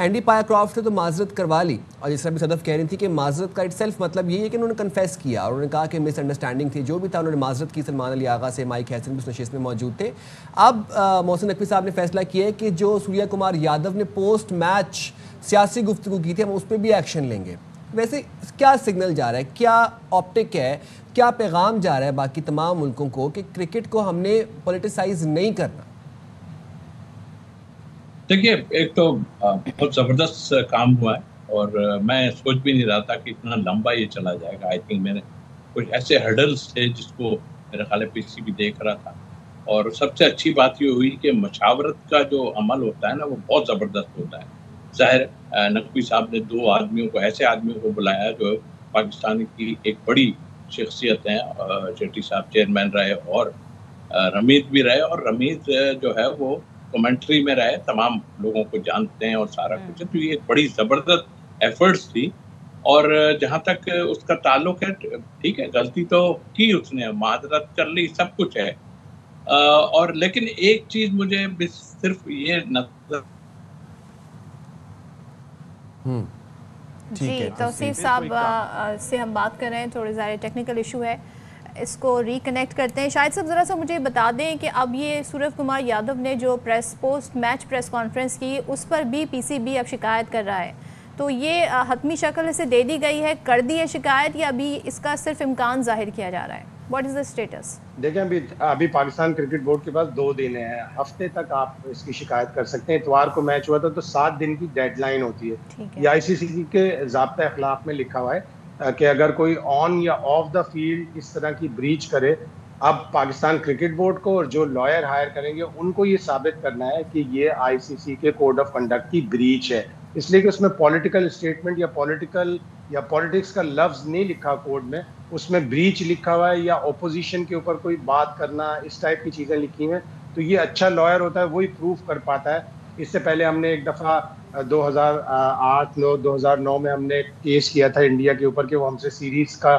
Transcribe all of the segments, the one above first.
Andy पायरक्रॉफ्ट ने तो माजरत करवा ली, और जिस तरह भी सदफ कह रही थी कि माजरत का इटसेल्फ मतलब ये है कि उन्होंने कन्फेस किया और उन्होंने कहा कि मिसअंडरस्टैंडिंग थी, जो भी था उन्होंने माजरत की। सलमान अली आगा से माइक हैसन भी उस नशिस्त में मौजूद थे। अब मोहसिन नकवी साहब ने फैसला किया है कि जो सूर्या कुमार यादव ने पोस्ट मैच सियासी गुफ्तगू की थी, हम उस पर भी एक्शन लेंगे। वैसे क्या सिग्नल जा रहा है, क्या ऑप्टिक है, क्या पैगाम जा रहा है बाकी तमाम मुल्कों को कि क्रिकेट को हमने पॉलिटिसाइज नहीं करना? देखिए, एक तो बहुत ज़बरदस्त काम हुआ है और मैं सोच भी नहीं रहा था कि इतना लंबा ये चला जाएगा। आई थिंक मैंने कुछ ऐसे हर्डल्स थे जिसको मेरे ख्याल है पीसीबी देख रहा था, और सबसे अच्छी बात ये हुई कि मशावरत का जो अमल होता है ना, वो बहुत ज़बरदस्त होता है। ज़ाहिर नकवी साहब ने 2 आदमियों को, ऐसे आदमियों को बुलाया जो पाकिस्तान की एक बड़ी शख्सियत हैं। शेट्टी साहब चेयरमैन रहे और रमीत भी रहे, और रमीत जो है वो कमेंट्री में रहे, तमाम लोगों को जानते हैं और सारा कुछ है। तो ये एक बड़ी ज़बरदस्त एफर्ट्स थी। और जहाँ तक उसका ताल्लुक है, ठीक है, गलती तो की उसने, माजरत कर ली, सब कुछ है। और लेकिन एक चीज़ मुझे सिर्फ ये नज़र ठीक है, तौसीफ साहब से हम बात कर रहे हैं, थोड़े ज़्यादा टेक्निकल इशू है, इसको रिकनेक्ट करते हैं। शायद सब ज़रा सा मुझे बता दें कि अब ये सूर्य कुमार यादव ने जो पोस्ट मैच प्रेस कॉन्फ्रेंस की, उस पर भी पीसीबी अब शिकायत कर रहा है, तो ये हतमी शक्ल से दे दी गई है, कर दी है शिकायत, या अभी इसका सिर्फ इम्कान जाहिर किया जा रहा है? What is the status? देखिए, अभी पाकिस्तान क्रिकेट बोर्ड के पास 2 दिन है, हफ्ते तक आप इसकी शिकायत कर सकते हैं। इतवार को मैच हुआ था तो 7 दिन की डेडलाइन होती है। ये आईसीसी के ज़ाब्ता अखलाक में लिखा हुआ है कि अगर कोई ऑन या ऑफ द फील्ड इस तरह की ब्रीच करे, अब पाकिस्तान क्रिकेट बोर्ड को और जो लॉयर हायर करेंगे उनको ये साबित करना है कि ये आईसीसी के कोड ऑफ कंडक्ट की ब्रीच है। इसलिए कि उसमें पॉलिटिकल स्टेटमेंट या पॉलिटिक्स का लफ्ज नहीं लिखा कोड में, उसमें ब्रीच लिखा हुआ है या ओपोजिशन के ऊपर कोई बात करना, इस टाइप की चीज़ें लिखी हैं। तो ये अच्छा लॉयर होता है, वही प्रूफ कर पाता है। इससे पहले हमने एक दफ़ा 2009 में हमने केस किया था इंडिया के ऊपर कि वो हमसे सीरीज का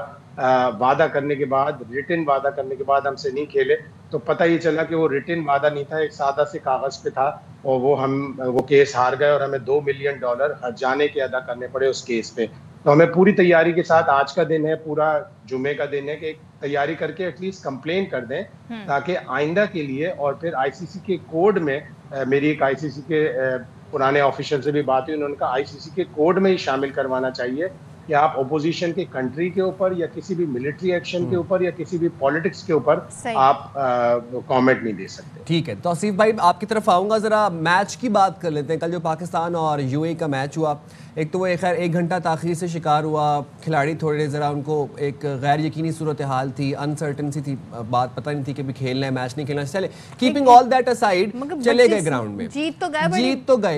वादा करने के बाद, रिटन वादा करने के बाद हमसे नहीं खेले, तो पता ये चला कि वो रिटन वादा नहीं था, एक सादा से कागज़ पे था, और वो केस हार गए और हमें $2 मिलियन हर्जाने के अदा करने पड़े उस केस पे। तो हमें पूरी तैयारी के साथ, आज का दिन है, पूरा जुमे का दिन है, कि तैयारी करके एटलीस्ट कंप्लेन कर दें, ताकि आइंदा के लिए, और फिर आईसीसी के कोड में, मेरी एक आईसीसी के पुराने ऑफिशियल से भी बात हुई, उन्होंने कहा आईसीसी के कोड में ही शामिल करवाना चाहिए कि आप ओपोजिशन के कंट्री के ऊपर या किसी भी मिलिट्री एक्शन के ऊपर या किसी भी पॉलिटिक्स के ऊपर आप कमेंट नहीं दे सकते। ठीक है, तौसीफ भाई आपकी तरफ आऊँगा, ज़रा मैच की बात कर लेते हैं। कल जो पाकिस्तान और यूएई का मैच हुआ, एक तो वो खैर 1 घंटा ताख़ीर से शिकार हुआ, खिलाड़ी थोड़े ज़रा उनको एक गैर यकीनी सूरत हाल थी, अनसर्टनसी थी, बात पता नहीं थी कि भी खेलना है मैच नहीं खेलना। चले, कीपिंग ऑल दैट असाइड, चले गए ग्राउंड में, जीत तो गए,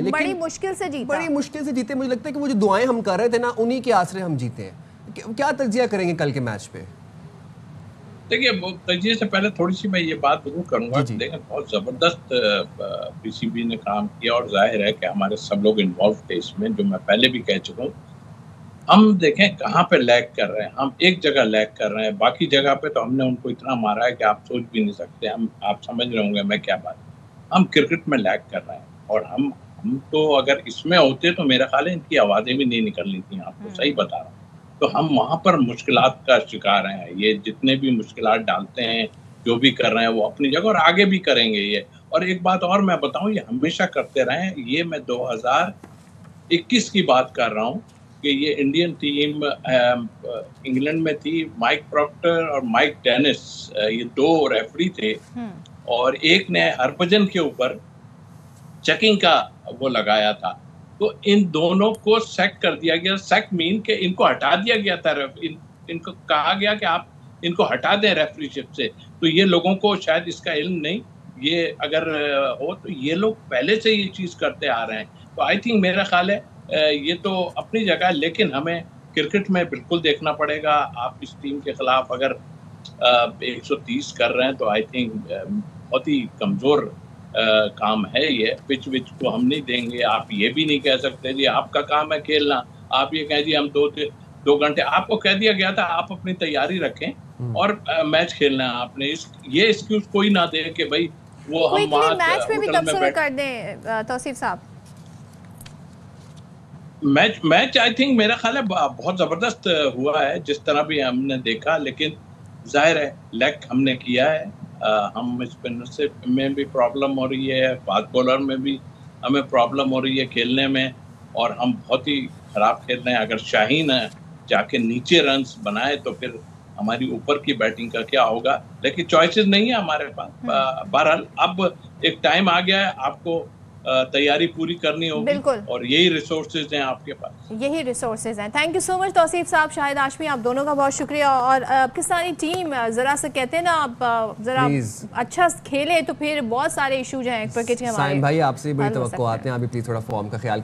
लेकिन बड़ी मुश्किल से जीते। मुझे लगता है कि वो जो दुआएं हम कर रहे थे ना, उन्हीं के आसरे हम जीते हैं। क्या तज्जिया करेंगे कल के मैच पे? देखिए, तजिए से पहले थोड़ी सी मैं ये बात जरूर करूंगा कि देखें, बहुत ज़बरदस्त पीसीबी ने काम किया, और जाहिर है कि हमारे सब लोग इन्वॉल्व थे इसमें, जो मैं पहले भी कह चुका हूँ। हम देखें कहाँ पे लैग कर रहे हैं, हम एक जगह लैग कर रहे हैं, बाकी जगह पे तो हमने उनको इतना मारा है कि आप सोच भी नहीं सकते। आप समझ रहे होंगे मैं क्या बात, हम क्रिकेट में लैग कर रहे हैं, और हम तो अगर इसमें होते तो मेरा ख्याल है इनकी आवाज़ें भी नहीं निकलनी थी, आपको सही बता रहा हूँ। तो हम वहाँ पर मुश्किलात का शिकार हैं। ये जितने भी मुश्किलात डालते हैं, जो भी कर रहे हैं, वो अपनी जगह और आगे भी करेंगे ये। और एक बात और मैं बताऊं, ये हमेशा करते रहे हैं। ये मैं 2021 की बात कर रहा हूँ कि ये इंडियन टीम इंग्लैंड में थी, माइक प्रॉक्टर और माइक डेनिस, ये 2 रेफरी थे, और एक ने हरभजन के ऊपर चेकिंग का वो लगाया था। तो इन दोनों को सैक कर दिया गया। सैक मीन के इनको हटा दिया गया था, इनको कहा गया कि आप इनको हटा दें रेफरीशिप से। तो ये लोगों को शायद इसका इल्म नहीं, ये अगर हो तो ये लोग पहले से ये चीज़ करते आ रहे हैं। तो आई थिंक मेरा ख्याल है ये तो अपनी जगह, लेकिन हमें क्रिकेट में बिल्कुल देखना पड़ेगा। आप इस टीम के खिलाफ अगर 130 कर रहे हैं तो आई थिंक बहुत ही कमज़ोर काम है ये। पिच विच को हम नहीं देंगे। आप ये भी नहीं कह सकते जी आपका काम है खेलना, आप ये कह दिए हम 2 घंटे, आपको कह दिया गया था आप अपनी तैयारी रखें और मैच खेलना है आपने। ये एक्सक्यूज कोई ना दे कि भाई वो हम मैच में भी तबसरा कर दें। तौसीफ साहब, मैच आई थिंक मेरा ख्याल है बहुत जबरदस्त हुआ है जिस तरह भी हमने देखा, लेकिन जाहिर है लैक हमने किया है। हम स्पिनर से में भी प्रॉब्लम हो रही है, फास्ट बॉलर में भी हमें प्रॉब्लम हो रही है खेलने में, और हम बहुत ही खराब खेल रहे हैं। अगर शाहीन जाके नीचे रन्स बनाए तो फिर हमारी ऊपर की बैटिंग का क्या होगा, लेकिन चॉइसेस नहीं है हमारे पास। बहरहाल अब एक टाइम आ गया है, आपको तैयारी पूरी करनी होगी, और यही रिसोर्सेज हैं आपके पास, यही रिसोर्सेज हैं। Thank you so much Tauseef साहब, शाहिद हाशमी, आप दोनों का बहुत शुक्रिया। और पाकिस्तानी टीम जरा से कहते हैं ना, आप जरा अच्छा खेले तो फिर बहुत सारे इशूज हैं क्रिकेट के हमारे। साइम भाई आपसे बड़ी तवक्को आते हैं, आप भी प्लीज थोड़ा फॉर्म का ख्याल